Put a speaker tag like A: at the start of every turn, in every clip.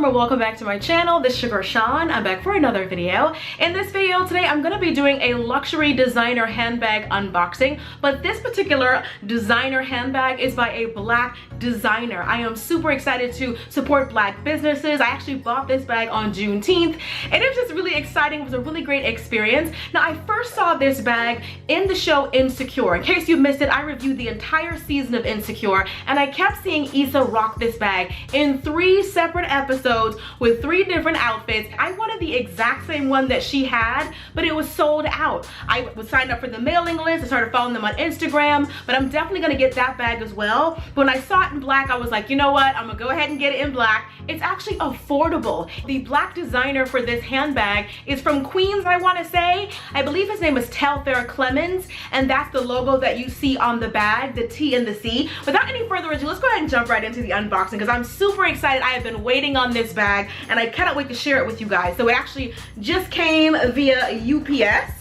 A: or welcome back to my channel. This is your girl Sean. I'm back for another video. In this video today, I'm gonna be doing a luxury designer handbag unboxing, but this particular designer handbag is by a Black designer. I am super excited to support Black businesses. I actually bought this bag on Juneteenth, and it was just really exciting. It was a really great experience. Now, I first saw this bag in the show Insecure. In case you missed it, I reviewed the entire season of Insecure, and I kept seeing Issa rock this bag in 3 separate episodes with 3 different outfits. I wanted the exact same one that she had, but it was sold out. I was signed up for the mailing list. I started following them on Instagram, but I'm definitely gonna get that bag as well. But when I saw it in black, I was like, you know what? I'm gonna go ahead and get it in black. It's actually affordable. The Black designer for this handbag is from Queens, I wanna say. I believe his name is Telfar Clemmons, and that's the logo that you see on the bag, the T and the C. Without any further ado, let's go ahead and jump right into the unboxing because I'm super excited. I have been waiting on this bag and I cannot wait to share it with you guys. So it actually just came via UPS.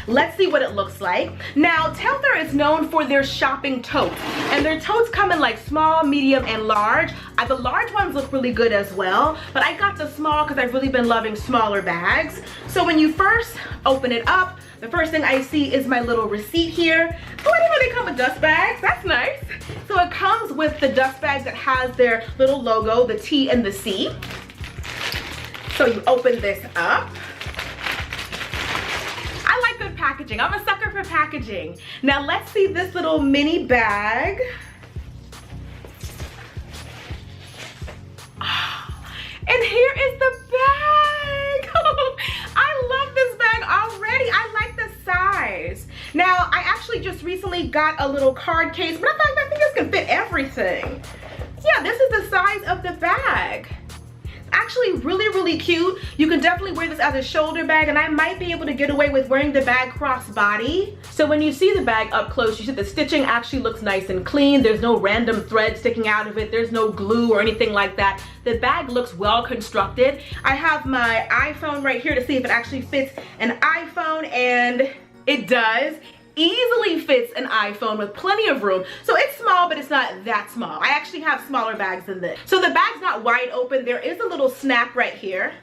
A: Let's see what it looks like. Now, Telfar is known for their shopping totes, and their totes come in like small, medium, and large. The large ones look really good as well, but I got the small because I've really been loving smaller bags. So when you first open it up, the first thing I see is my little receipt here. Oh, I didn't know they come with dust bags. That's nice. So it comes with the dust bag that has their little logo, the T and the C. So you open this up. I like good packaging. I'm a sucker for packaging. Now let's see this little mini bag. And here is the bag. I love this bag already. I like the size. Now, I actually just recently got a little card case, but I think this can fit everything. Yeah, this is the size of the bag. Actually really cute. You can definitely wear this as a shoulder bag, and I might be able to get away with wearing the bag crossbody. So when you see the bag up close, you see the stitching actually looks nice and clean. There's no random thread sticking out of it. There's no glue or anything like that. The bag looks well constructed. I have my iPhone right here to see if it actually fits an iPhone, and it does. Easily fits an iPhone with plenty of room. So it's small, but it's not that small. I actually have smaller bags than this. So the bag's not wide open. There is a little snap right here,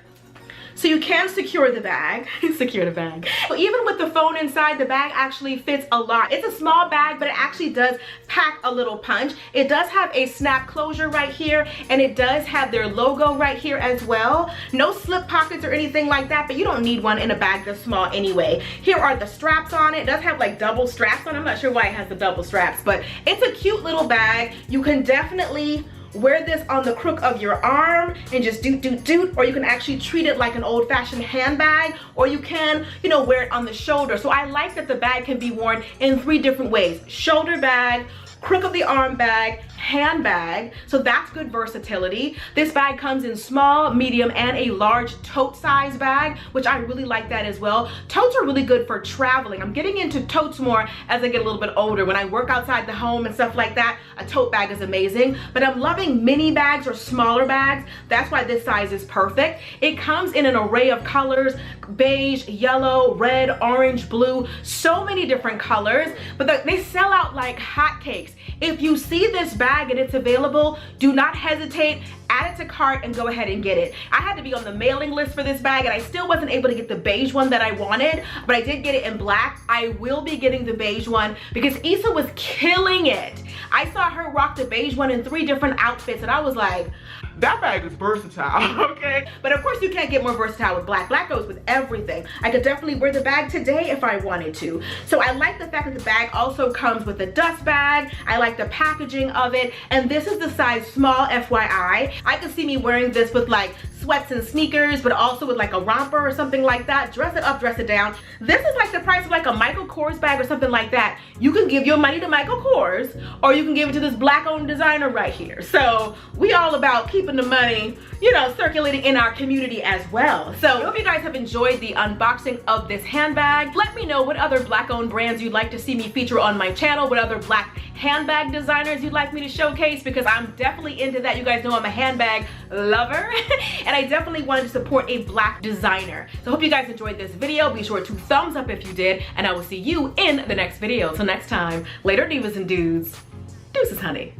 A: so you can secure the bag. Secure the bag. So even with the phone inside, the bag actually fits a lot. It's a small bag, but it actually does pack a little punch. It does have a snap closure right here, and it does have their logo right here as well. No slip pockets or anything like that, but you don't need one in a bag this small anyway. Here are the straps on it. It does have like double straps on it. I'm not sure why it has the double straps, but it's a cute little bag. You can definitely wear this on the crook of your arm and just doot, or you can actually treat it like an old-fashioned handbag, or you can, you know, wear it on the shoulder. So I like that the bag can be worn in 3 different ways: shoulder bag, crook of the arm bag, handbag. So that's good versatility. This bag comes in small, medium, and a large tote size bag, which I really like that as well. Totes are really good for traveling. I'm getting into totes more as I get a little bit older. When I work outside the home and stuff like that, a tote bag is amazing. But I'm loving mini bags or smaller bags. That's why this size is perfect. It comes in an array of colors: beige, yellow, red, orange, blue, so many different colors, but they sell out like hotcakes. If you see this bag and it's available, do not hesitate. Add it to cart and go ahead and get it. I had to be on the mailing list for this bag, and I still wasn't able to get the beige one that I wanted, but I did get it in black. I will be getting the beige one because Issa was killing it. I saw her rock the beige one in 3 different outfits, and I was like, that bag is versatile, okay? But of course you can't get more versatile with black. Black goes with everything. I could definitely wear the bag today if I wanted to. So I like the fact that the bag also comes with a dust bag. I like the packaging of it, and this is the size small, FYI. I could see me wearing this with like sweats and sneakers, but also with like a romper or something like that. Dress it up, dress it down. This is like the price of like a Michael Kors bag or something like that. You can give your money to Michael Kors, or you can give it to this Black-owned designer right here. So we all about keeping the money, you know, circulating in our community as well. So I hope you guys have enjoyed the unboxing of this handbag. Let me know what other Black-owned brands you'd like to see me feature on my channel, what other Black handbag designers you'd like me to showcase, because I'm definitely into that. You guys know I'm a handbag lover and I definitely wanted to support a Black designer. So I hope you guys enjoyed this video. Be sure to thumbs up if you did, and I will see you in the next video. Till next time, later divas and dudes. Deuces, honey.